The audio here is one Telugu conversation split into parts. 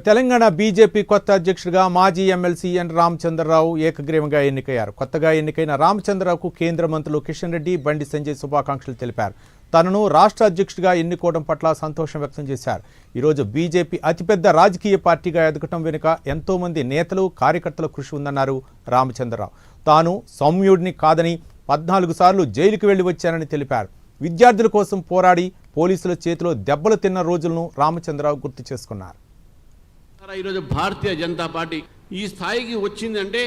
తెలంగాణ బీజేపీ కొత్త అధ్యక్షుడిగా మాజీ ఎమ్మెల్సీ ఎన్ రామచంద్రరావు ఏకగ్రీవంగా ఎన్నికయ్యారు. కొత్తగా ఎన్నికైన రామచంద్రరావుకు కేంద్ర మంత్రులు కిషన్ రెడ్డి, బండి సంజయ్ శుభాకాంక్షలు తెలిపారు. తనను రాష్ట్ర అధ్యక్షుడిగా ఎన్నుకోవడం పట్ల సంతోషం వ్యక్తం చేశారు. ఈరోజు బీజేపీ అతిపెద్ద రాజకీయ పార్టీగా ఎదగటం వెనుక ఎంతో మంది నేతలు, కార్యకర్తల కృషి ఉందన్నారు రామచంద్రరావు. తాను సౌమ్యుడిని కాదని 14 సార్లు జైలుకు వెళ్లి వచ్చానని తెలిపారు. విద్యార్థుల కోసం పోరాడి పోలీసుల చేతిలో దెబ్బలు తిన్న రోజులను రామచంద్రరావు గుర్తు చేసుకున్నారు. ఈరోజు భారతీయ జనతా పార్టీ ఈ స్థాయికి వచ్చిందంటే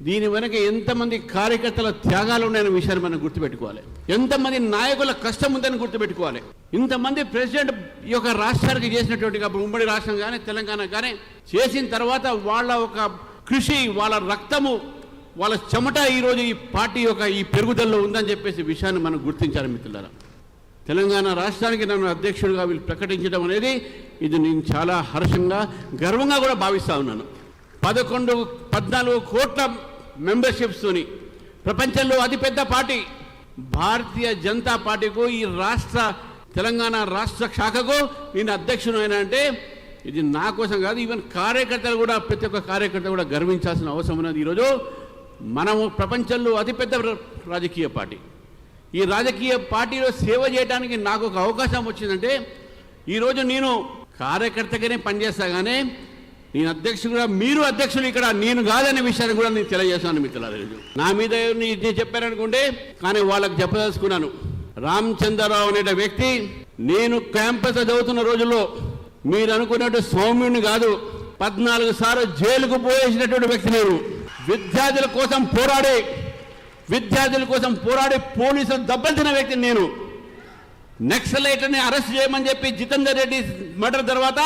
దీని వెనక ఎంతమంది కార్యకర్తల త్యాగాలు ఉన్నాయన్న విషయాన్ని మనం గుర్తుపెట్టుకోవాలి. ఎంతమంది నాయకుల కష్టం ఉందని గుర్తుపెట్టుకోవాలి. ఇంతమంది ప్రెసిడెంట్ ఈ యొక్క రాష్ట్రానికి చేసినటువంటి ఉమ్మడి రాష్ట్రం కానీ తెలంగాణ కానీ చేసిన తర్వాత వాళ్ళ ఒక కృషి, వాళ్ళ రక్తము, వాళ్ళ చెమట ఈరోజు ఈ పార్టీ యొక్క ఈ పెరుగుదలలో ఉందని చెప్పేసి విషయాన్ని మనం గుర్తించాలి మిత్రులారా. తెలంగాణ రాష్ట్రానికి నన్ను అధ్యక్షుడిగా వీళ్ళు ప్రకటించడం అనేది ఇది నేను చాలా హర్షంగా, గర్వంగా కూడా భావిస్తూ ఉన్నాను. 14 కోట్ల మెంబర్షిప్స్తోని ప్రపంచంలో అతిపెద్ద పార్టీ భారతీయ జనతా పార్టీకు, ఈ తెలంగాణ రాష్ట్ర శాఖకు నేను అధ్యక్షుడు అయినా అంటే ఇది నా కోసం కాదు, ఈవెన్ కార్యకర్తలు కూడా, ప్రతి ఒక్క కార్యకర్త కూడా గర్వించాల్సిన అవసరం ఉన్నది. ఈరోజు మనము ప్రపంచంలో అతిపెద్ద రాజకీయ పార్టీ, ఈ రాజకీయ పార్టీలో సేవ చేయడానికి నాకు ఒక అవకాశం వచ్చిందంటే ఈరోజు నేను కార్యకర్తగానే పనిచేస్తా, కానీ నేను అధ్యక్షుడుగా, మీరు అధ్యక్షులు ఇక్కడ నేను కాదనే విషయాన్ని కూడా నేను తెలియజేస్తాను మిత్రులారా. నా మీద నేను చెప్పారనుకుంటే, కానీ వాళ్ళకి చెప్పదలుచుకున్నాను. రామచంద్రరావు అనే వ్యక్తి నేను క్యాంపస్ చదువుతున్న రోజుల్లో మీరు అనుకున్నట్టు సౌమ్యుని కాదు, 14 సార్లు జైలుకు పోయేసినటువంటి వ్యక్తి నేను. విద్యార్థుల కోసం పోరాడి పోలీసులు దెబ్బతిన్న వ్యక్తిని నేను. నక్సలైట్ని అరెస్ట్ చేయమని చెప్పి జితేందర్ రెడ్డి మర్డర్ తర్వాత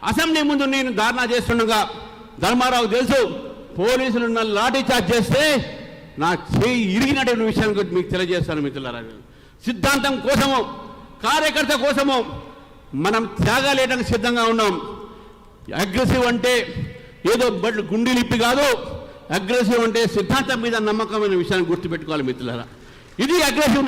అసెంబ్లీ ముందు నేను ధర్నా చేస్తుండగా ధర్మారావు తెలుసు, పోలీసులు నన్ను లాఠీ చార్జ్ చేస్తే నా చేయి ఇరిగినటువంటి విషయాన్ని గురించి మీకు తెలియజేస్తాను మిత్రులారా. సిద్ధాంతం కోసము, కార్యకర్త కోసము మనం త్యాగాలు వేయడానికి సిద్ధంగా ఉన్నాం. అగ్రెసివ్ అంటే ఏదో గుండెలిప్పి కాదు, అగ్రెసివ్ అంటే సిద్ధాంతం మీద నమ్మకమైన విషయాన్ని గుర్తుపెట్టుకోవాలి మిత్రులారా. ఇది అగ్రెసివ్.